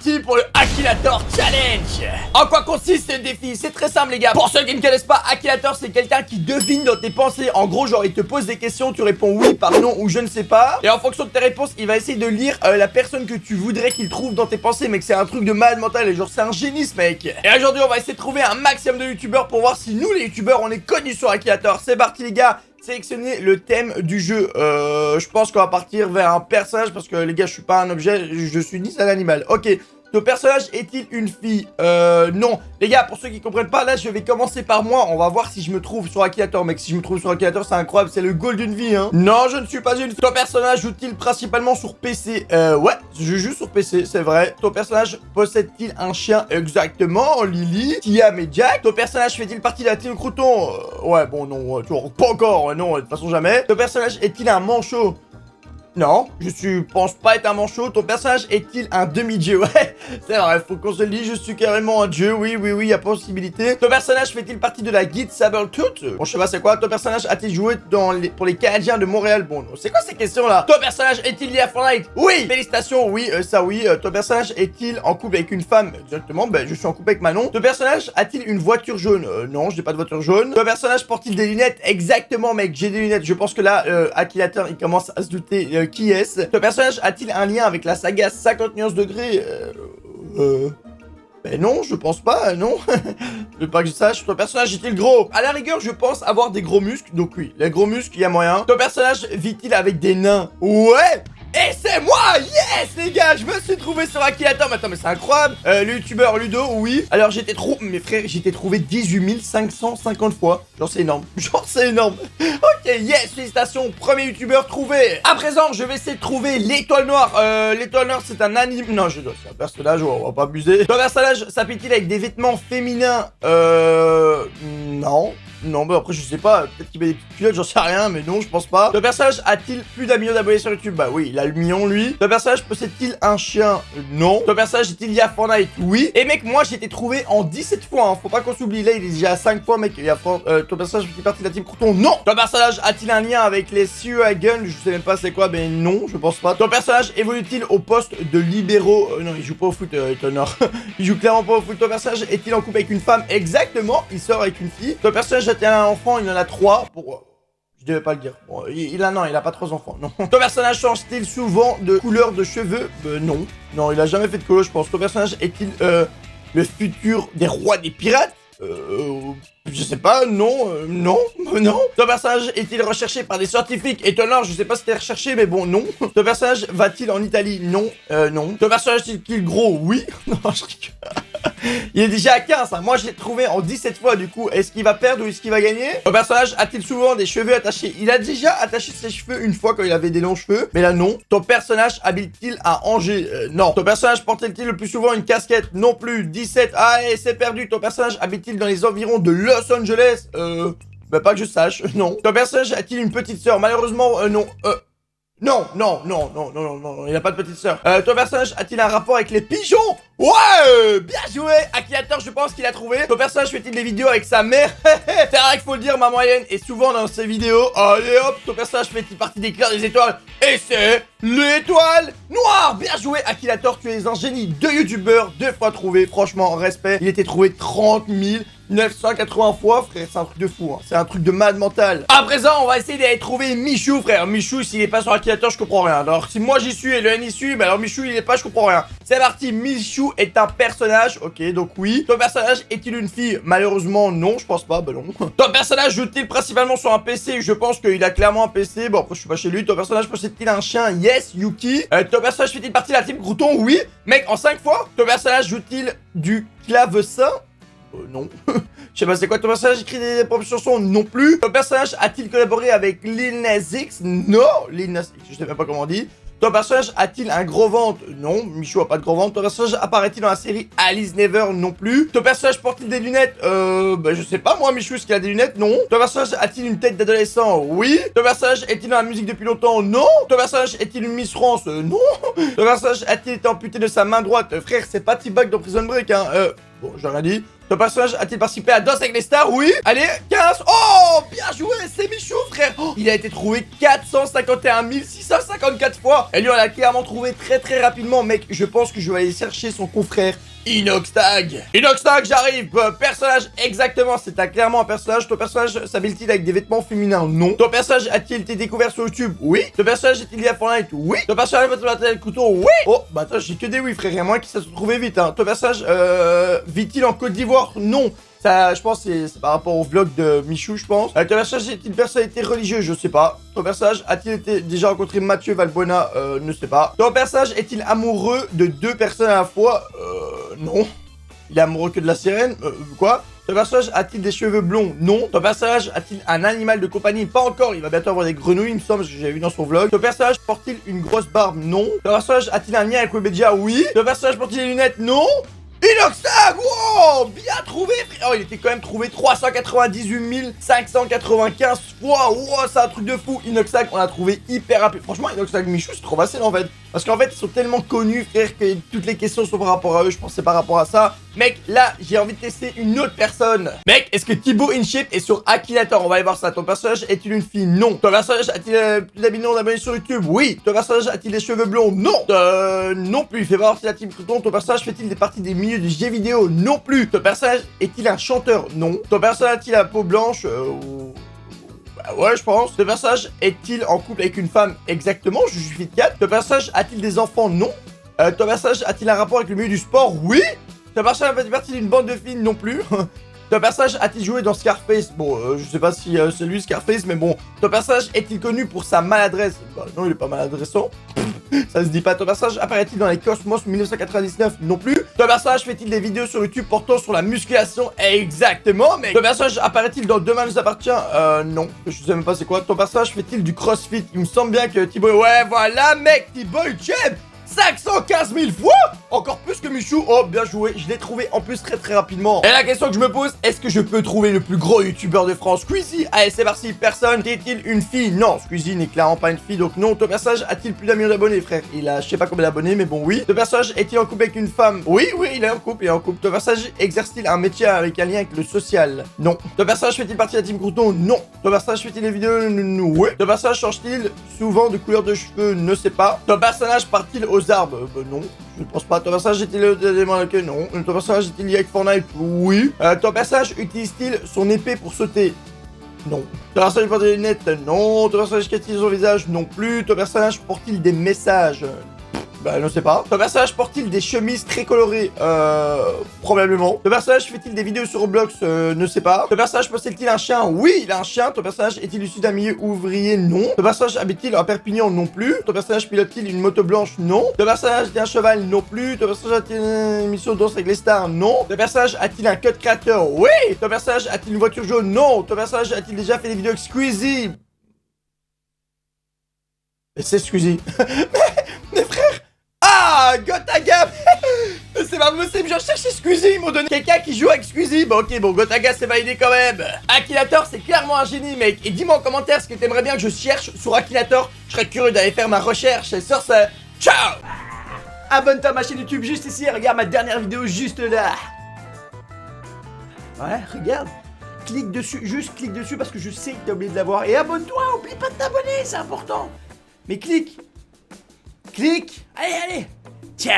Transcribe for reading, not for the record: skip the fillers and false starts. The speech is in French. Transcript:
parti pour le Akilator Challenge. En quoi consiste ce défi? C'est très simple les gars. Pour ceux qui ne connaissent pas, Akilator c'est quelqu'un qui devine dans tes pensées. En gros genre il te pose des questions, tu réponds oui, pardon ou je ne sais pas. Et en fonction de tes réponses, il va essayer de lire la personne que tu voudrais qu'il trouve dans tes pensées. Mec, c'est un truc de malade mental et genre c'est un génie ce mec. Et aujourd'hui on va essayer de trouver un maximum de youtubeurs pour voir si nous les youtubeurs on est connus sur Akilator. C'est parti les gars. Sélectionnez le thème du jeu. Je pense qu'on va partir vers un personnage parce que les gars, je suis pas un objet, je suis ni un animal. Ok. Ton personnage est-il une fille? Non. Les gars, pour ceux qui comprennent pas, là, je vais commencer par moi. On va voir si je me trouve sur Akilator, mec. Si je me trouve sur Akilator, c'est incroyable. C'est le goal d'une vie, hein. Non, je ne suis pas une fille. Ton personnage joue-t-il principalement sur PC? Ouais, je joue sur PC, c'est vrai. Ton personnage possède-t-il un chien? Exactement, Lily, Tiam et Jack. Ton personnage fait-il partie de la team Crouton? Ouais, bon, non, toujours pas encore. Non, de toute façon, jamais. Ton personnage est-il un manchot? Non, pense pas être un manchot. Ton personnage est-il un demi-dieu? Ouais, c'est vrai, faut qu'on se le dise, je suis carrément un dieu. Oui, y a possibilité. Ton personnage fait-il partie de la guide Sabertooth? Bon, je sais pas c'est quoi. Ton personnage a-t-il joué pour les Canadiens de Montréal? Bon, c'est quoi ces questions-là? Ton personnage est-il lié à Fortnite? Oui, félicitations, oui, ça oui. Ton personnage est-il en couple avec une femme? Exactement, ben je suis en couple avec Manon. Ton personnage a-t-il une voiture jaune? Non, je n'ai pas de voiture jaune. Ton personnage porte-t-il des lunettes? Exactement, mec, j'ai des lunettes. Je pense que là, Akilator, il commence à se douter qui est-ce. Ton personnage a-t-il un lien avec la saga 50 nuances degrés? Ben non, je pense pas, non. Je veux pas que je sache. Ton personnage est-il gros? À la rigueur, je pense avoir des gros muscles. Donc oui, les gros muscles, il y a moyen. Ton personnage vit-il avec des nains? Ouais. Et c'est moi! Yes les gars, je me suis trouvé sur Akilator. Mais attends, mais c'est incroyable. Le youtubeur Ludo, oui. Alors j'étais trop... Mes frères, j'étais trouvé 18 550 fois. Genre c'est énorme. Genre c'est énorme. Ok, yes, félicitations. Premier youtubeur trouvé. À présent, je vais essayer de trouver l'étoile noire. L'étoile noire, c'est un anime... Non, c'est un personnage, on va pas abuser. Ton personnage s'habille-t-il avec des vêtements féminins? Non. Non, bah après, je sais pas, peut-être qu'il met des petites culottes, j'en sais rien, mais non, je pense pas. Ton personnage a-t-il plus d'un million d'abonnés sur YouTube? Bah oui, il a le million, lui. Ton personnage possède-t-il un chien? Non. Ton personnage est-il lié à Fortnite? Oui. Et mec, moi, j'ai été trouvé en 17 fois, hein. Faut pas qu'on s'oublie, là, il est déjà à 5 fois, mec. Ton personnage fait partie de la team Crouton? Non. Ton personnage a-t-il un lien avec les Gun? Je sais même pas c'est quoi, mais non, je pense pas. Ton personnage évolue-t-il au poste de libéraux? Non, il joue pas au foot, Tonor. Il joue clairement pas au foot. Ton personnage est-il en couple avec une femme? Exactement, il sort avec une fille. Ton personnage a-t-il un enfant? Il en a 3. Je devais pas le dire. Bon, il a pas 3 enfants, non. Ton personnage change-t-il souvent de couleur de cheveux? Non. Non, il a jamais fait de colo, je pense. Ton personnage est-il le futur des rois des pirates? Je sais pas, non. Ton personnage est-il recherché par des scientifiques? Étonnant, je sais pas si t'es recherché, mais bon, non. Ton personnage va-t-il en Italie? Non. Non. Ton personnage est-il gros? Oui. Non, je rigole. Il est déjà à 15, hein. Moi je l'ai trouvé en 17 fois du coup. Est-ce qu'il va perdre ou est-ce qu'il va gagner? Ton personnage a-t-il souvent des cheveux attachés? Il a déjà attaché ses cheveux une fois quand il avait des longs cheveux, mais là non. Ton personnage habite-t-il à Angers? Non. Ton personnage porte-t-il le plus souvent une casquette? Non plus. 17. Ah, et c'est perdu. Ton personnage habite-t-il dans les environs de Los Angeles? Bah pas que je sache, non. Ton personnage a-t-il une petite sœur? Malheureusement, non. Non, il a pas de petite sœur. Ton personnage a-t-il un rapport avec les pigeons? Ouais, bien joué. Akilator, je pense qu'il a trouvé. Ton personnage fait-il des vidéos avec sa mère? C'est vrai qu'il faut le dire, ma moyenne est souvent dans ses vidéos. Allez hop, ton personnage fait-il partie des clairs des étoiles? Et c'est l'étoile noire. Bien joué, Akilator, tu es un génie. 2 youtubeurs, 2 fois trouvé. Franchement, respect. Il était trouvé 30 980 fois, frère, c'est un truc de fou, hein. C'est un truc de malade mental. À présent, on va essayer d'aller trouver Michou, frère. Michou, s'il est pas sur Akilator, je comprends rien. Alors, si moi j'y suis et le N y suit, bah alors Michou, il est pas, je comprends rien. C'est parti, Michou est un personnage, ok, donc oui. Ton personnage est-il une fille? Malheureusement, non, je pense pas, bah non. Ton personnage joue-t-il principalement sur un PC? Je pense qu'il a clairement un PC, bon, après, je suis pas chez lui. Ton personnage possède-t-il un chien? Yes, Yuki. Ton personnage fait-il partie de la team Crouton? Oui. Mec, en 5 fois. Ton personnage joue-t-il du clavecin? Non. Je sais pas c'est quoi. Ton personnage écrit des propres chansons? Non plus. Ton personnage a-t-il collaboré avec Lil Nas X? Non. Lil Nas X, je sais même pas comment on dit. Ton personnage a-t-il un gros ventre? Non, Michou a pas de gros ventre. Ton personnage apparaît-il dans la série Alice Never? Non plus. Ton personnage porte-t-il des lunettes? Bah je sais pas moi, Michou, est-ce qu'il a des lunettes? Non. Ton personnage a-t-il une tête d'adolescent? Oui. Ton personnage est-il dans la musique depuis longtemps? Non. Ton personnage est-il une Miss France? Non. Ton personnage a-t-il été amputé de sa main droite? Frère, c'est pas T-Bag dans Prison Break, hein. Bon, j'ai rien dit. Ton personnage a-t-il participé à Danse avec les stars? Oui. Allez, 15. Oh, bien joué, c'est Michou, frère. Oh, il a été trouvé 451 654 fois. Et lui, on l'a clairement trouvé très rapidement, mec. Je pense que je vais aller chercher son confrère. Inoxtag, j'arrive. Personnage, exactement, c'est clairement un personnage. Ton personnage s'habille-t-il avec des vêtements féminins? Non. Ton personnage a-t-il été découvert sur YouTube? Oui. Ton personnage est-il lié à Fortnite? Oui. Ton personnage va-t-il le couteau? Oui. Oh, bah attends, j'ai que des oui, frère, et moi qui ça se trouvait vite, hein. Ton personnage, vit-il en Côte d'Ivoire? Non. Ça, je pense, c'est par rapport au vlog de Michou, je pense. Ton personnage est-il une personnalité religieuse? Je sais pas. Ton personnage a-t-il déjà rencontré Mathieu Valbuena? Ne sais pas. Ton personnage est-il amoureux de 2 personnes à la fois? Non. Il est amoureux que de la sirène? Quoi? Ton personnage a-t-il des cheveux blonds? Non. Ton personnage a-t-il un animal de compagnie? Pas encore. Il va bientôt avoir des grenouilles, il me semble, parce que j'avais vu dans son vlog. Ton personnage porte-t-il une grosse barbe? Non. Ton personnage a-t-il un lien avec Webedia? Oui. Ton personnage porte-t-il des lunettes? Non. Inoxtag, wow, bien trouvé, frère. Oh, il était quand même trouvé 398 595 fois. Wow, c'est un truc de fou. Inoxtag, on l'a trouvé hyper rapide. Franchement, Inoxtag Michou, c'est trop facile en fait. Parce qu'en fait, ils sont tellement connus, frère, que toutes les questions sont par rapport à eux. Je pense que c'est par rapport à ça. Mec, là, j'ai envie de tester une autre personne. Mec, est-ce que Thibaut InShape est sur Akinator? On va aller voir ça. Ton personnage est-il une fille? Non. Ton personnage a-t-il plus d'un million d'abonnés sur YouTube? Oui. Ton personnage a-t-il des cheveux blonds? Non. Non plus. Il fait pas partie de la team Crouton. Ton personnage fait-il des parties des milieux du jeu vidéo? Non plus. Ton personnage est-il un chanteur? Non. Ton personnage a-t-il la peau blanche? Bah ouais, je pense. Ton personnage est-il en couple avec une femme? Exactement, je suis fit 4. Ton personnage a-t-il des enfants? Non. Ton personnage a-t-il un rapport avec le milieu du sport? Oui. Ton personnage fait partie d'une bande de filles? Non plus. Ton personnage a-t-il joué dans Scarface? Bon, je sais pas si c'est lui Scarface, mais bon. Ton personnage est-il connu pour sa maladresse? Bah non, il est pas maladressant. Ça se dit pas. Ton personnage apparaît-il dans les Cosmos 1999? Non plus. Ton personnage fait-il des vidéos sur YouTube portant sur la musculation? Exactement, mec. Ton personnage apparaît-il dans Demain nous appartient? Non. Je sais même pas c'est quoi. Ton personnage fait-il du CrossFit? Il me semble bien que Thibaut... Ouais, voilà, mec. Thibaut Cheb 515 000 fois. Encore plus que Michou. Oh, bien joué. Je l'ai trouvé en plus très rapidement. Et la question que je me pose, est-ce que je peux trouver le plus gros youtubeur de France? Squeezie. Allez, c'est parti. Personne. Est-il une fille? Non. Squeezie n'est clairement pas une fille, donc non. Ton personnage a-t-il plus d'un million d'abonnés, frère? Il a, je sais pas combien d'abonnés, mais bon, oui. Ton personnage est-il en couple avec une femme? Oui, il est en couple, Ton personnage exerce-t-il un métier avec un lien avec le social? Non. Ton personnage fait-il partie de la team Crouton? Non. Ton personnage fait-il des vidéos? Oui. Ton personnage change-t-il souvent de couleur de cheveux? Ne sais pas. Ton personnage part-il aux arbres? Non. Je ne pense pas. Ton personnage est-il non. Ton personnage est-il lié avec Fortnite? Oui. Ton personnage utilise-t-il son épée pour sauter? Non. Ton personnage porte des lunettes? Non. Ton personnage cache-t-il son visage? Non plus. Ton personnage porte-t-il des messages? Bah, je ne sais pas. Ton personnage porte-t-il des chemises très colorées? Probablement. Ton personnage fait-il des vidéos sur Roblox? Ne sais pas. Ton personnage possède-t-il un chien? Oui, il a un chien. Ton personnage est-il issu d'un milieu ouvrier? Non. Ton personnage habite-t-il à Perpignan? Non plus. Ton personnage pilote-t-il une moto blanche? Non. Ton personnage est un cheval? Non plus. Ton personnage a-t-il une émission de danse avec les stars? Non. Ton personnage a-t-il un cut créateur? Oui. Ton personnage a-t-il une voiture jaune? Non. Ton personnage a-t-il déjà fait des vidéos avec Squeezie? C'est Squeezie. Mais frère! Ah, Gotaga. C'est pas possible, je cherchais Squeezie, ils m'ont donné quelqu'un qui joue avec Squeezie. Bon, ok, bon, Gotaga, c'est validé quand même. Akinator, c'est clairement un génie, mec. Et dis-moi en commentaire ce que t'aimerais bien que je cherche sur Akinator. Je serais curieux d'aller faire ma recherche. Et sur ce, ciao. Abonne-toi à ma chaîne YouTube juste ici et regarde ma dernière vidéo juste là. Ouais, regarde. Clique dessus, juste clique dessus parce que je sais que t'as oublié de l'avoir. Et abonne-toi, oublie pas de t'abonner, c'est important. Mais clique. Clique. Allez, ciao.